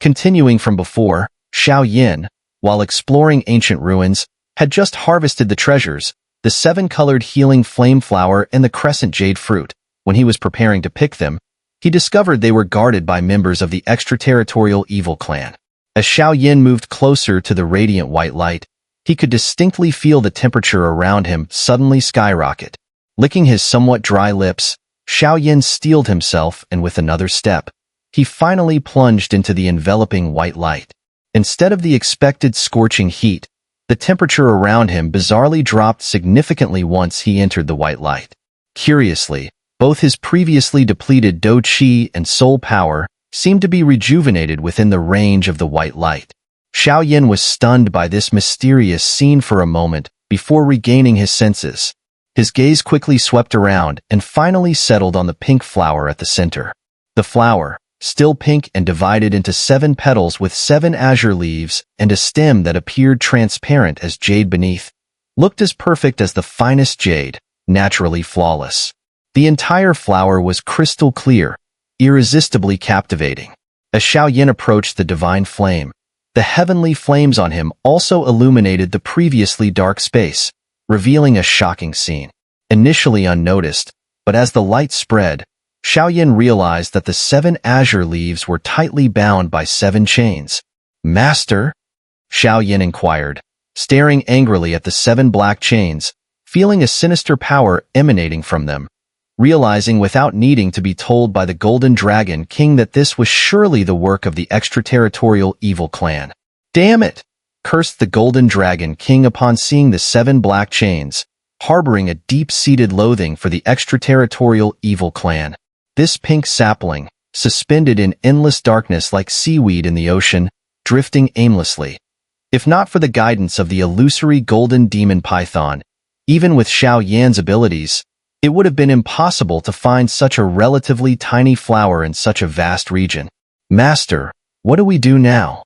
Continuing from before, Xiao Yan, while exploring ancient ruins, had just harvested the treasures, the 7-colored healing flame flower and the crescent jade fruit. When he was preparing to pick them, he discovered they were guarded by members of the extraterritorial evil clan. As Xiao Yan moved closer to the radiant white light, he could distinctly feel the temperature around him suddenly skyrocket. Licking his somewhat dry lips, Xiao Yan steeled himself, and with another step, he finally plunged into the enveloping white light. Instead of the expected scorching heat, the temperature around him bizarrely dropped significantly once he entered the white light. Curiously, both his previously depleted Do Qi and soul power seemed to be rejuvenated within the range of the white light. Xiao Yan was stunned by this mysterious scene for a moment before regaining his senses. His gaze quickly swept around and finally settled on the pink flower at the center. The flower, still pink and divided into 7 petals with 7 azure leaves and a stem that appeared transparent as jade beneath, looked as perfect as the finest jade, naturally flawless. The entire flower was crystal clear, irresistibly captivating. As Xiao Yan approached the divine flame, the heavenly flames on him also illuminated the previously dark space, revealing a shocking scene. Initially unnoticed, but as the light spread, Xiao Yan realized that the 7 azure leaves were tightly bound by 7 chains. "Master?" Xiao Yan inquired, staring angrily at the 7 black chains, feeling a sinister power emanating from them. Realizing without needing to be told by the Golden Dragon King that this was surely the work of the extraterritorial evil clan. "Damn it!" cursed the Golden Dragon King upon seeing the 7 black chains, harboring a deep-seated loathing for the extraterritorial evil clan. This pink sapling, suspended in endless darkness like seaweed in the ocean, drifting aimlessly. If not for the guidance of the illusory golden demon python, even with Xiao Yan's abilities, it would have been impossible to find such a relatively tiny flower in such a vast region. "Master, what do we do now?"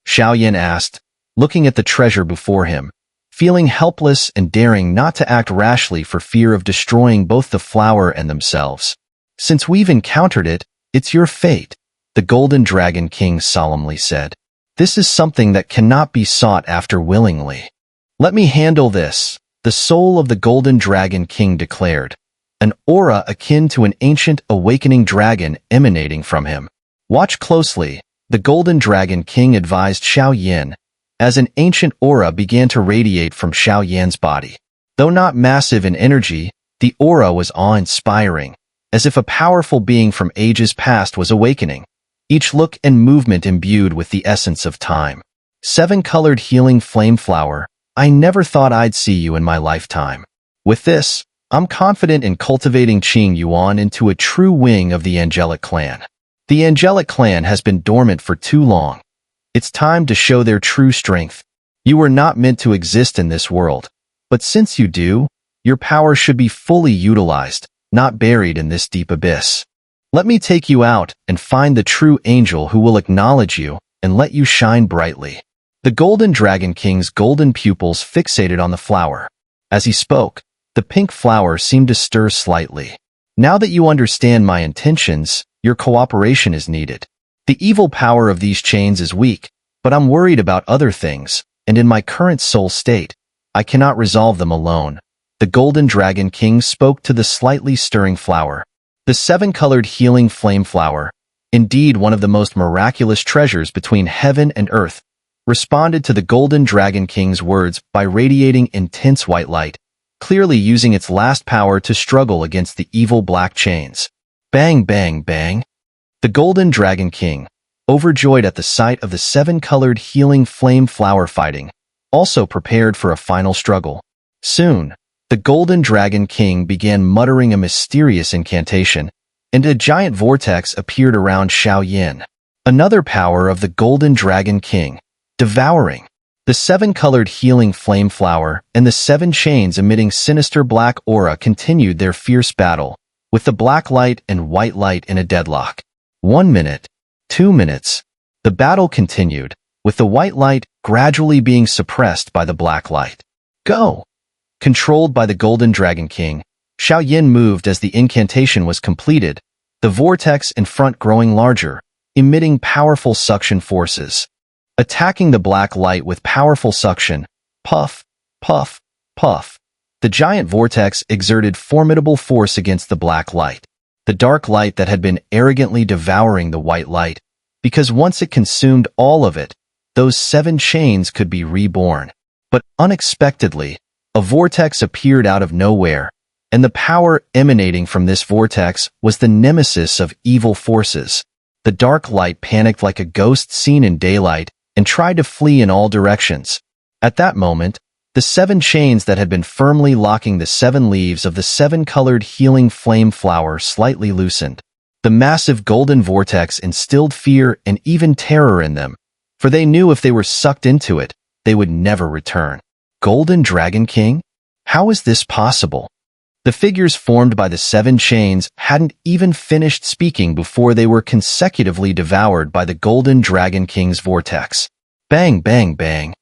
Xiao Yan asked, looking at the treasure before him, feeling helpless and daring not to act rashly for fear of destroying both the flower and themselves. "Since we've encountered it, it's your fate," the Golden Dragon King solemnly said. "This is something that cannot be sought after willingly." "Let me handle this," the soul of the Golden Dragon King declared, an aura akin to an ancient awakening dragon emanating from him. "Watch closely," the Golden Dragon King advised Xiao Yan, as an ancient aura began to radiate from Xiao Yan's body. Though not massive in energy, the aura was awe-inspiring, as if a powerful being from ages past was awakening, each look and movement imbued with the essence of time. 7-colored healing flame flower, I never thought I'd see you in my lifetime. With this, I'm confident in cultivating Qing Yuan into a true wing of the angelic clan. The angelic clan has been dormant for too long. It's time to show their true strength. You were not meant to exist in this world, but since you do, your power should be fully utilized, not buried in this deep abyss. Let me take you out and find the true angel who will acknowledge you and let you shine brightly." The Golden Dragon King's golden pupils fixated on the flower. As he spoke, the pink flower seemed to stir slightly. "Now that you understand my intentions, your cooperation is needed. The evil power of these chains is weak, but I'm worried about other things, and in my current soul state, I cannot resolve them alone." The Golden Dragon King spoke to the slightly stirring flower. The 7-colored healing flame flower, indeed one of the most miraculous treasures between heaven and earth, responded to the Golden Dragon King's words by radiating intense white light, clearly using its last power to struggle against the evil black chains. Bang, bang, bang. The Golden Dragon King, overjoyed at the sight of the 7-colored healing flame flower fighting, also prepared for a final struggle. Soon, the Golden Dragon King began muttering a mysterious incantation, and a giant vortex appeared around Xiao Yan. Another power of the Golden Dragon King, devouring. The 7-colored healing flame flower and the 7 chains emitting sinister black aura continued their fierce battle, with the black light and white light in a deadlock. 1 minute, 2 minutes. The battle continued, with the white light gradually being suppressed by the black light. "Go!" Controlled by the Golden Dragon King, Xiao Yan moved as the incantation was completed, the vortex in front growing larger, emitting powerful suction forces. Attacking the black light with powerful suction, puff, puff, puff. The giant vortex exerted formidable force against the black light, the dark light that had been arrogantly devouring the white light, because once it consumed all of it, those 7 chains could be reborn. But unexpectedly, a vortex appeared out of nowhere, and the power emanating from this vortex was the nemesis of evil forces. The dark light panicked like a ghost seen in daylight and tried to flee in all directions. At that moment, the 7 chains that had been firmly locking the 7 leaves of the 7-colored healing flame flower slightly loosened. The massive golden vortex instilled fear and even terror in them, for they knew if they were sucked into it, they would never return. Golden Dragon King? How is this possible? The figures formed by the 7 chains hadn't even finished speaking before they were consecutively devoured by the Golden Dragon King's vortex. Bang, bang, bang.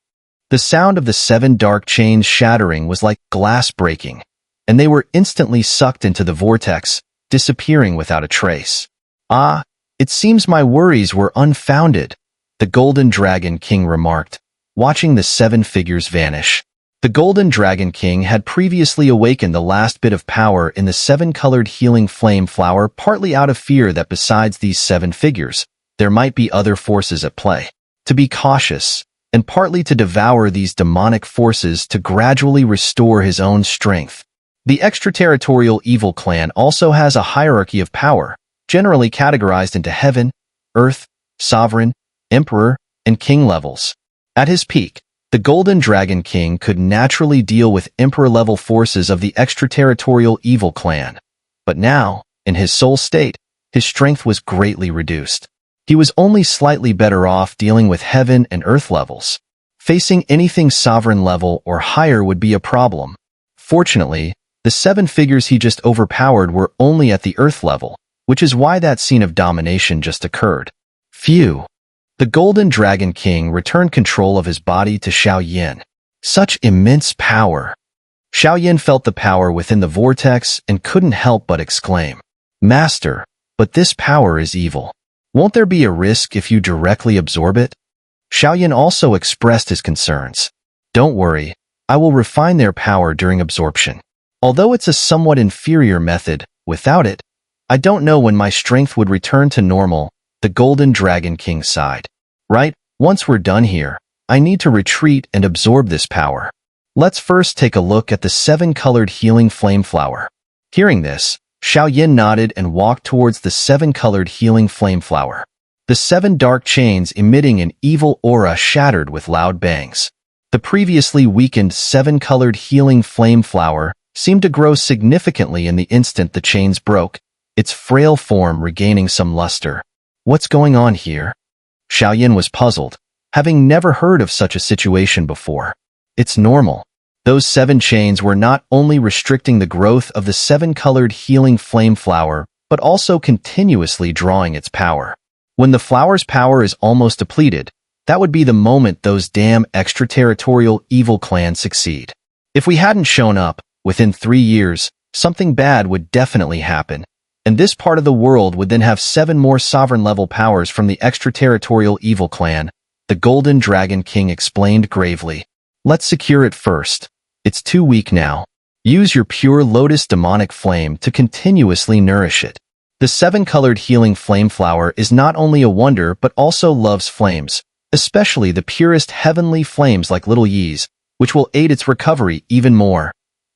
The sound of the 7 dark chains shattering was like glass breaking, and they were instantly sucked into the vortex, disappearing without a trace. Ah, it seems my worries were unfounded, the Golden Dragon King remarked, watching the 7 figures vanish. The Golden Dragon King had previously awakened the last bit of power in the 7-colored healing flame flower partly out of fear that besides these 7 figures, there might be other forces at play. To be cautious, and partly to devour these demonic forces to gradually restore his own strength. The extraterritorial evil clan also has a hierarchy of power, generally categorized into heaven, earth, sovereign, emperor, and king levels. At his peak, the Golden Dragon King could naturally deal with emperor-level forces of the extraterritorial evil clan. But now, in his soul state, his strength was greatly reduced. He was only slightly better off dealing with heaven and earth levels. Facing anything sovereign level or higher would be a problem. Fortunately, the 7 figures he just overpowered were only at the earth level, which is why that scene of domination just occurred. Phew. The Golden Dragon King returned control of his body to Xiao Yan. Such immense power. Xiao Yan felt the power within the vortex and couldn't help but exclaim, "Master, but this power is evil. Won't there be a risk if you directly absorb it?" Xiao Yan also expressed his concerns. "Don't worry, I will refine their power during absorption. Although it's a somewhat inferior method, without it, I don't know when my strength would return to normal." The Golden Dragon King sighed. "Right, once we're done here, I need to retreat and absorb this power. Let's first take a look at the 7-colored healing flame flower." Hearing this, Xiao Yan nodded and walked towards the 7-colored healing flame flower. The 7 dark chains emitting an evil aura shattered with loud bangs. The previously weakened 7-colored healing flame flower seemed to grow significantly in the instant the chains broke, its frail form regaining some luster. What's going on here? Xiao Yan was puzzled, having never heard of such a situation before. It's normal. Those 7 chains were not only restricting the growth of the 7-colored healing flame flower, but also continuously drawing its power. When the flower's power is almost depleted, that would be the moment those damn extraterritorial evil clans succeed. If we hadn't shown up, within 3 years, something bad would definitely happen. And this part of the world would then have 7 more sovereign-level powers from the extraterritorial evil clan, the Golden Dragon King explained gravely. Let's secure it first. It's too weak now. Use your pure lotus demonic flame to continuously nourish it. The 7-colored healing flame flower is not only a wonder but also loves flames, especially the purest heavenly flames like Little Yi's, which will aid its recovery even more.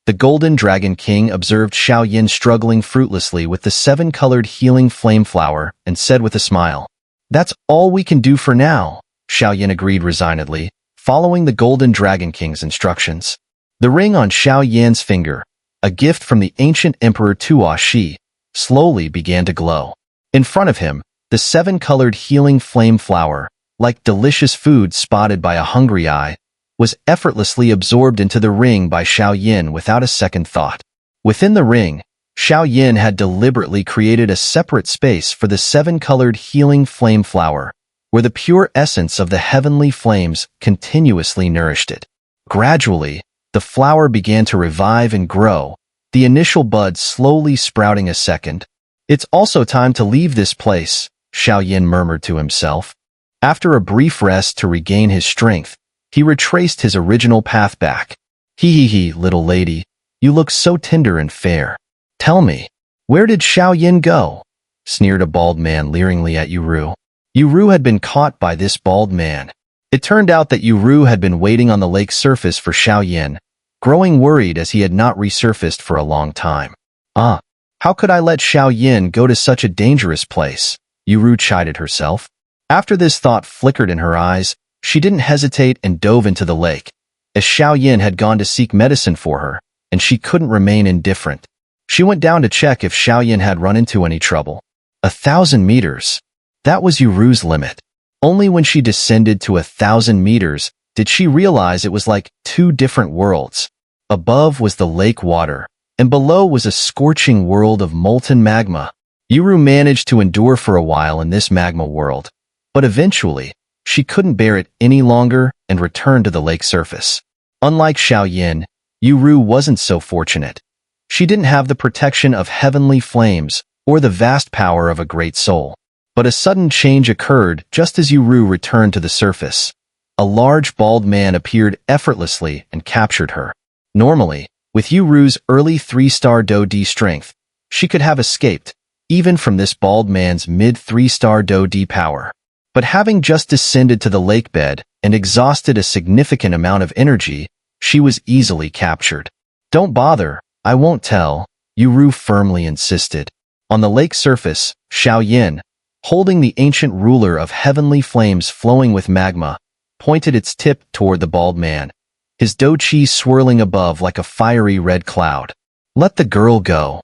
The Golden Dragon King observed Xiao Yan struggling fruitlessly with the 7-colored healing flame flower and said with a smile, "That's all we can do for now," Xiao Yan agreed resignedly, following the Golden Dragon King's instructions. The ring on Xiao Yan's finger, a gift from the ancient Emperor Tuo Shi, slowly began to glow. In front of him, the 7-colored healing flame flower, like delicious food spotted by a hungry eye, was effortlessly absorbed into the ring by Xiao Yan without a second thought. Within the ring, Xiao Yan had deliberately created a separate space for the 7-colored healing flame flower, where the pure essence of the heavenly flames continuously nourished it. Gradually, the flower began to revive and grow, the initial bud slowly sprouting a second. "It's also time to leave this place," Xiao Yan murmured to himself. After a brief rest to regain his strength, he retraced his original path back. Hee, little lady, you look so tender and fair. Tell me, where did Xiao Yan go? Sneered a bald man leeringly at Yuru. Yuru had been caught by this bald man. It turned out that Yuru had been waiting on the lake's surface for Xiao Yan, growing worried as he had not resurfaced for a long time. How could I let Xiao Yan go to such a dangerous place? Yuru chided herself. After this thought flickered in her eyes, she didn't hesitate and dove into the lake, as Xiao Yan had gone to seek medicine for her, and she couldn't remain indifferent. She went down to check if Xiao Yan had run into any trouble. 1,000 meters. That was Yuru's limit. Only when she descended to 1,000 meters did she realize it was like two different worlds. Above was the lake water, and below was a scorching world of molten magma. Yuru managed to endure for a while in this magma world, but eventually, she couldn't bear it any longer and returned to the lake surface. Unlike Xiao Yan, Yuru wasn't so fortunate. She didn't have the protection of heavenly flames or the vast power of a great soul. But a sudden change occurred just as Yuru returned to the surface. A large bald man appeared effortlessly and captured her. Normally, with Yuru's early 3-star Do-D strength, she could have escaped, even from this bald man's mid-3-star Do-D power. But having just descended to the lake bed and exhausted a significant amount of energy, she was easily captured. Don't bother, I won't tell, Yuru firmly insisted. On the lake surface, Xiao Yan, holding the ancient ruler of heavenly flames flowing with magma, pointed its tip toward the bald man, his do-chi swirling above like a fiery red cloud. Let the girl go.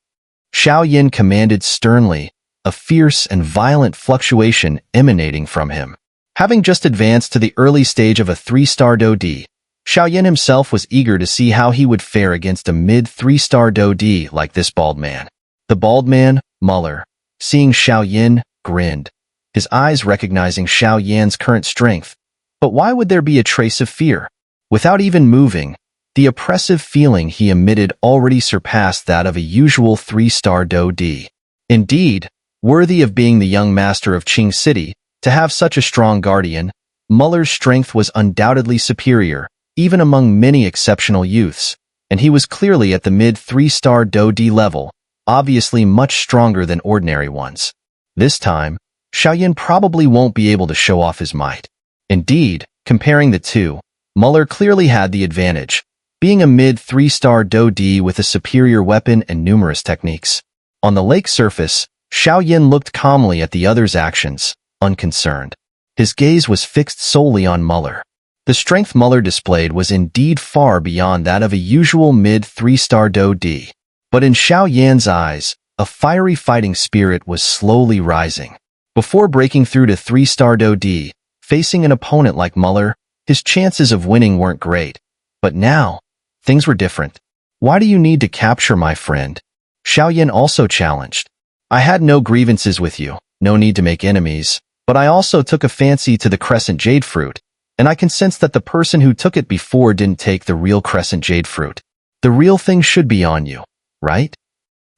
Xiao Yan commanded sternly, a fierce and violent fluctuation emanating from him. Having just advanced to the early stage of a 3-star Do-D, Xiao Yan himself was eager to see how he would fare against a mid-3-star Do-D like this bald man. The bald man, Muller, seeing Xiao Yan, grinned, his eyes recognizing Xiao Yan's current strength. But why would there be a trace of fear? Without even moving, the oppressive feeling he emitted already surpassed that of a usual 3-star Do-D. Indeed, worthy of being the young master of Qing City, to have such a strong guardian, Muller's strength was undoubtedly superior, even among many exceptional youths, and he was clearly at the mid-3-star Do-D level, obviously much stronger than ordinary ones. This time, Xiao Yan probably won't be able to show off his might. Indeed, comparing the two, Muller clearly had the advantage, being a mid-3-star Do-D with a superior weapon and numerous techniques. On the lake surface, Xiao Yan looked calmly at the other's actions, unconcerned. His gaze was fixed solely on Muller. The strength Muller displayed was indeed far beyond that of a usual mid-3-star Do-D. But in Xiao Yan's eyes, a fiery fighting spirit was slowly rising. Before breaking through to 3-star Do-D, facing an opponent like Muller, his chances of winning weren't great. But now, things were different. Why do you need to capture my friend? Xiao Yan also challenged. I had no grievances with you, no need to make enemies, but I also took a fancy to the crescent jade fruit, and I can sense that the person who took it before didn't take the real crescent jade fruit. The real thing should be on you, right?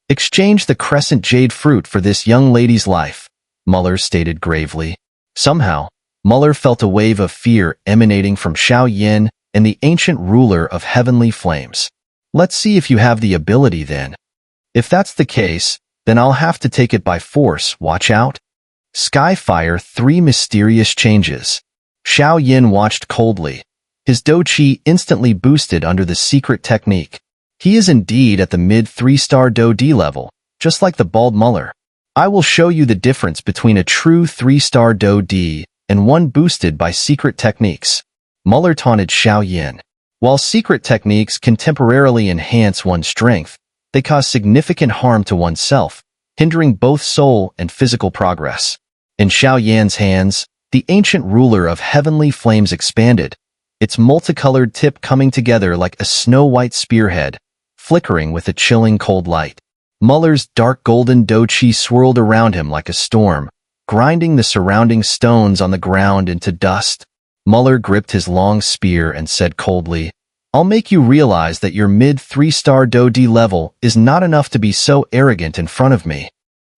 Exchange the crescent jade fruit for this young lady's life, Muller stated gravely. Somehow, Muller felt a wave of fear emanating from Xiao Yan and the ancient ruler of heavenly flames. Let's see if you have the ability then. If that's the case, then I'll have to take it by force, watch out. Skyfire 3 Mysterious Changes. Xiao Yan watched coldly. His Do-Chi instantly boosted under the secret technique. He is indeed at the mid-3-star Do-D level, just like the bald Muller. I will show you the difference between a true 3-star Do-D and one boosted by secret techniques. Muller taunted Xiao Yan. While secret techniques can temporarily enhance one's strength, they cause significant harm to oneself, hindering both soul and physical progress. In Xiao Yan's hands, the ancient ruler of heavenly flames expanded, its multicolored tip coming together like a snow-white spearhead, flickering with a chilling cold light. Muller's dark golden Do-Chi swirled around him like a storm, grinding the surrounding stones on the ground into dust. Muller gripped his long spear and said coldly, I'll make you realize that your mid-3-star Do-D level is not enough to be so arrogant in front of me.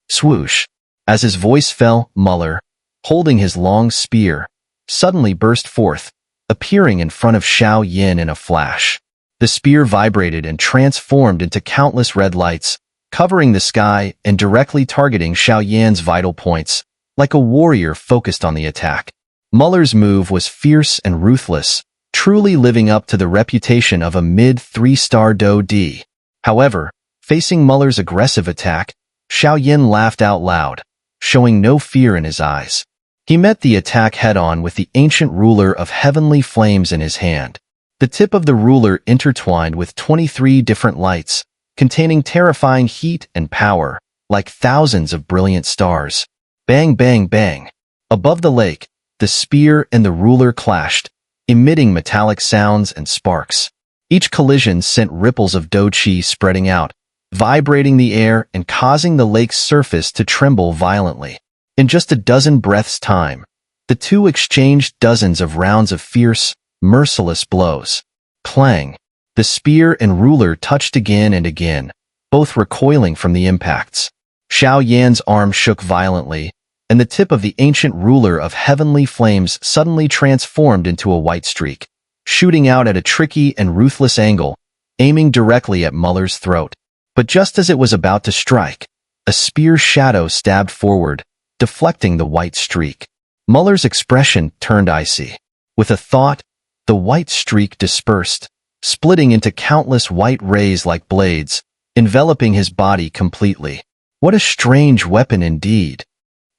Swoosh. As his voice fell, Muller, holding his long spear, suddenly burst forth, appearing in front of Xiao Yan in a flash. The spear vibrated and transformed into countless red lights, covering the sky and directly targeting Xiao Yan's vital points, like a warrior focused on the attack. Muller's move was fierce and ruthless, truly living up to the reputation of a mid-3-star Do-D. However, facing Muller's aggressive attack, Xiao Yan laughed out loud, showing no fear in his eyes. He met the attack head-on with the ancient ruler of heavenly flames in his hand. The tip of the ruler intertwined with 23 different lights, containing terrifying heat and power, like thousands of brilliant stars. Bang, bang, bang. Above the lake, the spear and the ruler clashed, emitting metallic sounds and sparks. Each collision sent ripples of Do-Chi spreading out, vibrating the air and causing the lake's surface to tremble violently. In just a dozen breaths' time, the two exchanged dozens of rounds of fierce, merciless blows. Clang! The spear and ruler touched again and again, both recoiling from the impacts. Xiao Yan's arm shook violently, and the tip of the ancient ruler of heavenly flames suddenly transformed into a white streak, shooting out at a tricky and ruthless angle, aiming directly at Muller's throat. But just as it was about to strike, a spear shadow stabbed forward, deflecting the white streak. Muller's expression turned icy. With a thought, the white streak dispersed, splitting into countless white rays like blades, enveloping his body completely. What a strange weapon indeed.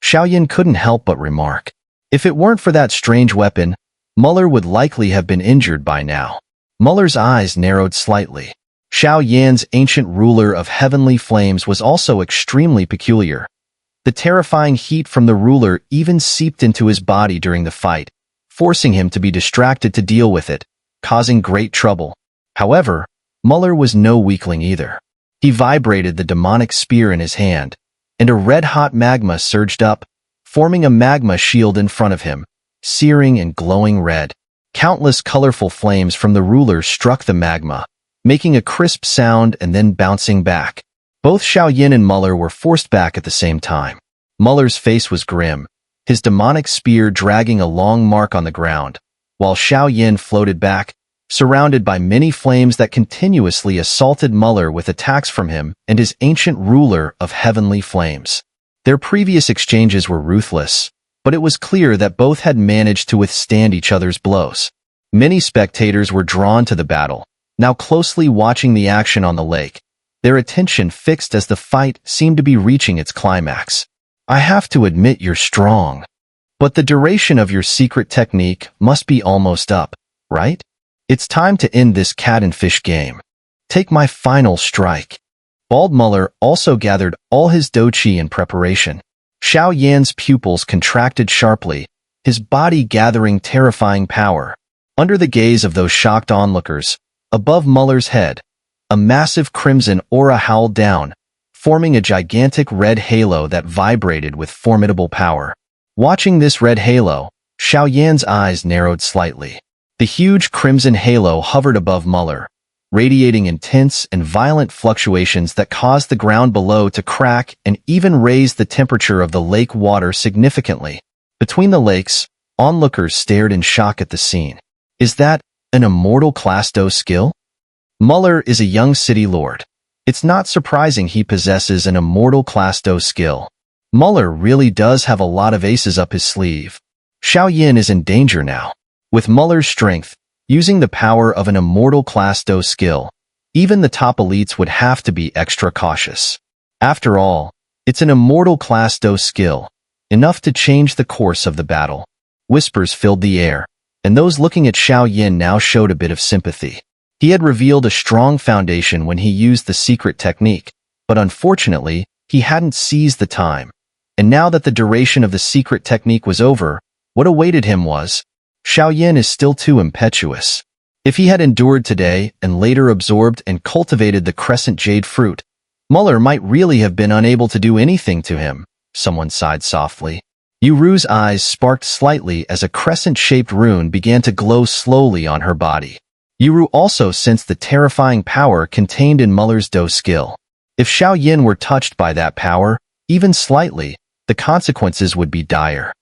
Xiao Yan couldn't help but remark. If it weren't for that strange weapon, Muller would likely have been injured by now. Muller's eyes narrowed slightly. Xiao Yan's ancient ruler of heavenly flames was also extremely peculiar. The terrifying heat from the ruler even seeped into his body during the fight, forcing him to be distracted to deal with it, causing great trouble. However, Muller was no weakling either. He vibrated the demonic spear in his hand, and a red-hot magma surged up, forming a magma shield in front of him, searing and glowing red. Countless colorful flames from the ruler struck the magma, making a crisp sound and then bouncing back. Both Xiao Yan and Muller were forced back at the same time. Muller's face was grim, his demonic spear dragging a long mark on the ground, while Xiao Yan floated back, surrounded by many flames that continuously assaulted Muller with attacks from him and his ancient ruler of heavenly flames. Their previous exchanges were ruthless, but it was clear that both had managed to withstand each other's blows. Many spectators were drawn to the battle, now closely watching the action on the lake, their attention fixed as the fight seemed to be reaching its climax. I have to admit you're strong, but the duration of your secret technique must be almost up, right? It's time to end this cat and fish game. Take my final strike. Bald Muller also gathered all his Do-Chi in preparation. Xiao Yan's pupils contracted sharply, his body gathering terrifying power. Under the gaze of those shocked onlookers, above Muller's head, a massive crimson aura howled down, forming a gigantic red halo that vibrated with formidable power. Watching this red halo, Xiao Yan's eyes narrowed slightly. The huge crimson halo hovered above Muller, radiating intense and violent fluctuations that caused the ground below to crack and even raised the temperature of the lake water significantly. Between the lakes, onlookers stared in shock at the scene. Is that an immortal class Do skill? Muller is a young city lord. It's not surprising he possesses an immortal class Do skill. Muller really does have a lot of aces up his sleeve. Xiao Yan is in danger now. With Muller's strength, using the power of an immortal class Do skill, even the top elites would have to be extra cautious. After all, it's an immortal class Do skill, enough to change the course of the battle. Whispers filled the air, and those looking at Xiao Yan now showed a bit of sympathy. He had revealed a strong foundation when he used the secret technique, but unfortunately, he hadn't seized the time. And now that the duration of the secret technique was over, what awaited him was, Xiao Yan is still too impetuous. If he had endured today and later absorbed and cultivated the crescent jade fruit, Muller might really have been unable to do anything to him, someone sighed softly. Yuru's eyes sparked slightly as a crescent-shaped rune began to glow slowly on her body. Yuru also sensed the terrifying power contained in Muller's Do skill. If Xiao Yan were touched by that power, even slightly, the consequences would be dire.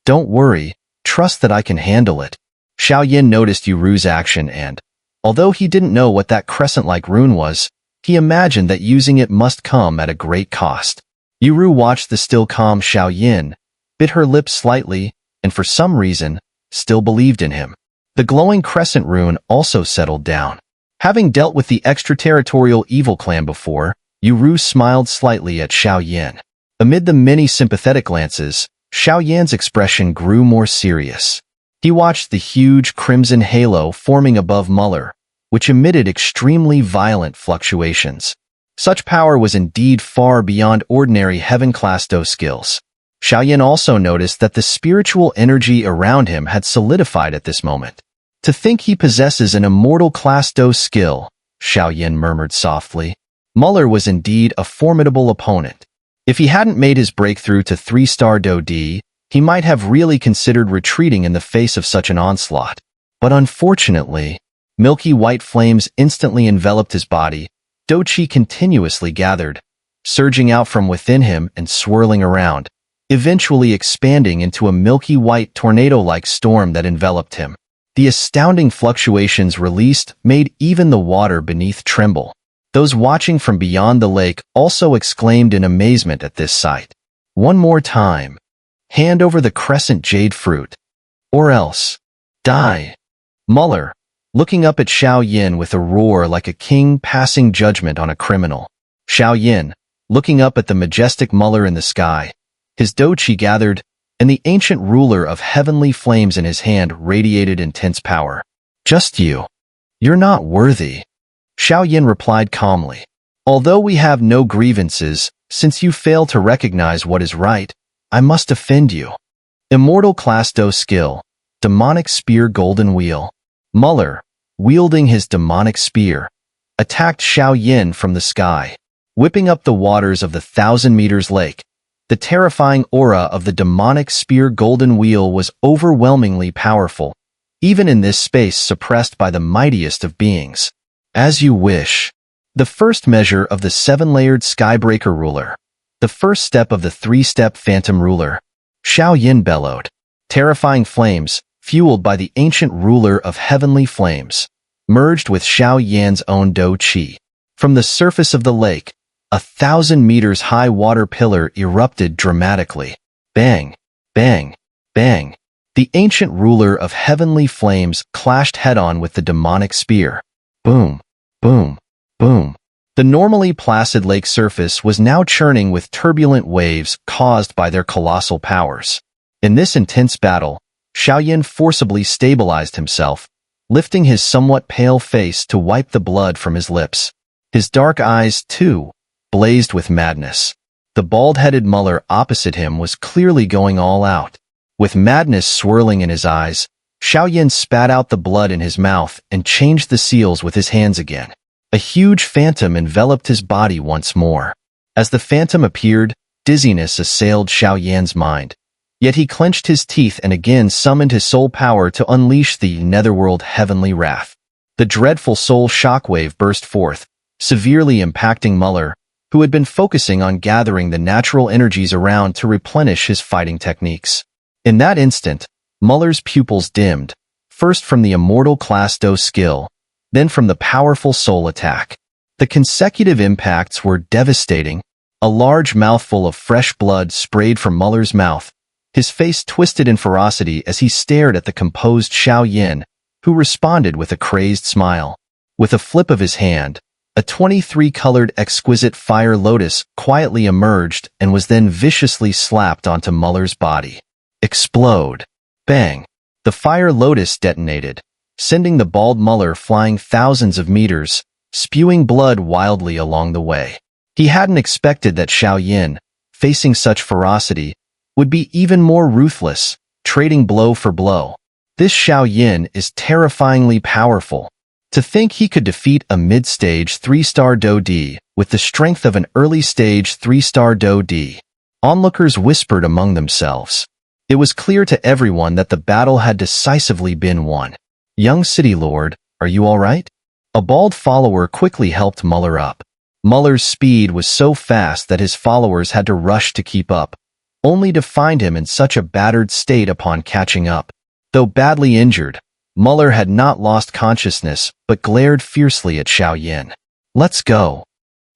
Don't worry, trust that I can handle it. Xiao Yan noticed Yuru's action and, although he didn't know what that crescent-like rune was, he imagined that using it must come at a great cost. Yuru watched the still calm Xiao Yan, bit her lips slightly, and for some reason, still believed in him. The glowing crescent rune also settled down. Having dealt with the extraterritorial evil clan before, Yuru smiled slightly at Xiao Yan. Amid the many sympathetic glances, Xiao Yan's expression grew more serious. He watched the huge crimson halo forming above Muller, which emitted extremely violent fluctuations. Such power was indeed far beyond ordinary heaven-class Do skills. Xiao Yan also noticed that the spiritual energy around him had solidified at this moment. To think he possesses an immortal class Do skill, Xiao Yan murmured softly. Muller was indeed a formidable opponent. If he hadn't made his breakthrough to 3-star Do D, he might have really considered retreating in the face of such an onslaught. But unfortunately, milky white flames instantly enveloped his body. Do Qi continuously gathered, surging out from within him and swirling around, eventually expanding into a milky white tornado-like storm that enveloped him. The astounding fluctuations released made even the water beneath tremble. Those watching from beyond the lake also exclaimed in amazement at this sight. One more time. Hand over the crescent jade fruit. Or else. Die. Muller, looking up at Xiao Yan with a roar like a king passing judgment on a criminal. Xiao Yan, looking up at the majestic Muller in the sky. His Do Qi gathered, and the ancient ruler of heavenly flames in his hand radiated intense power. Just you. You're not worthy. Xiao Yan replied calmly. Although we have no grievances, since you fail to recognize what is right, I must offend you. Immortal class Do skill, demonic spear golden wheel. Muller, wielding his demonic spear, attacked Xiao Yan from the sky, whipping up the waters of the 1,000 meters lake. The terrifying aura of the demonic spear golden wheel was overwhelmingly powerful, even in this space suppressed by the mightiest of beings. As you wish. The first measure of the 7-layered Skybreaker ruler. The first step of the 3-step Phantom ruler. Xiao Yan bellowed. Terrifying flames, fueled by the ancient ruler of heavenly flames, merged with Xiao Yan's own Do Qi. From the surface of the lake, a 1,000 meters high water pillar erupted dramatically. Bang, bang, bang. The ancient ruler of heavenly flames clashed head-on with the demonic spear. Boom, boom, boom. The normally placid lake surface was now churning with turbulent waves caused by their colossal powers. In this intense battle, Xiao Yan forcibly stabilized himself, lifting his somewhat pale face to wipe the blood from his lips. His dark eyes, too, blazed with madness. The bald-headed Muller opposite him was clearly going all out. With madness swirling in his eyes, Xiao Yan spat out the blood in his mouth and changed the seals with his hands again. A huge phantom enveloped his body once more. As the phantom appeared, dizziness assailed Xiao Yan's mind. Yet he clenched his teeth and again summoned his soul power to unleash the netherworld heavenly wrath. The dreadful soul shockwave burst forth, severely impacting Muller, who had been focusing on gathering the natural energies around to replenish his fighting techniques. In that instant, Muller's pupils dimmed, first from the immortal class Do skill, then from the powerful soul attack. The consecutive impacts were devastating. A large mouthful of fresh blood sprayed from Muller's mouth. His face twisted in ferocity as he stared at the composed Xiao Yan, who responded with a crazed smile. With a flip of his hand, a 23-colored exquisite Fire Lotus quietly emerged and was then viciously slapped onto Muller's body. Explode. Bang. The Fire Lotus detonated, sending the bald Muller flying thousands of meters, spewing blood wildly along the way. He hadn't expected that Xiao Yan, facing such ferocity, would be even more ruthless, trading blow for blow. This Xiao Yan is terrifyingly powerful. To think he could defeat a mid-stage 3-star Do D with the strength of an early-stage 3-star Do D. Onlookers whispered among themselves. It was clear to everyone that the battle had decisively been won. Young City Lord, are you all right? A bald follower quickly helped Muller up. Muller's speed was so fast that his followers had to rush to keep up, only to find him in such a battered state upon catching up. Though badly injured, Muller had not lost consciousness but glared fiercely at Xiao Yan. "Let's go."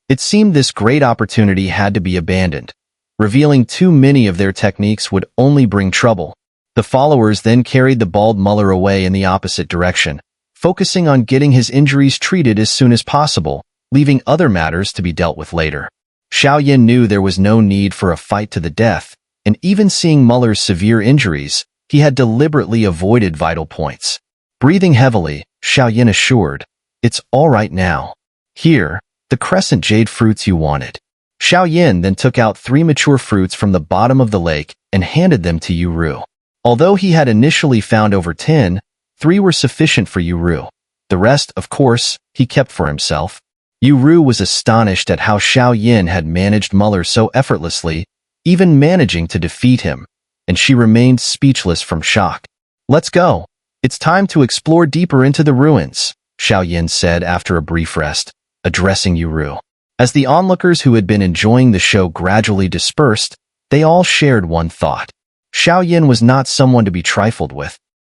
It seemed this great opportunity had to be abandoned. Revealing too many of their techniques would only bring trouble. The followers then carried the bald Muller away in the opposite direction, focusing on getting his injuries treated as soon as possible, leaving other matters to be dealt with later. Xiao Yan knew there was no need for a fight to the death, and even seeing Muller's severe injuries, he had deliberately avoided vital points. Breathing heavily, Xiao Yan assured, "It's all right now. Here, the crescent jade fruits you wanted." Xiao Yan then took out 3 mature fruits from the bottom of the lake and handed them to Yu. Although he had initially found over 10, 3 were sufficient for Yu. The rest, of course, he kept for himself. Yu was astonished at how Xiao Yan had managed Muller so effortlessly, even managing to defeat him, and she remained speechless from shock. "Let's go. It's time to explore deeper into the ruins," Xiao Yan said after a brief rest, addressing Yu. As the onlookers who had been enjoying the show gradually dispersed, they all shared one thought. Xiao Yan was not someone to be trifled with.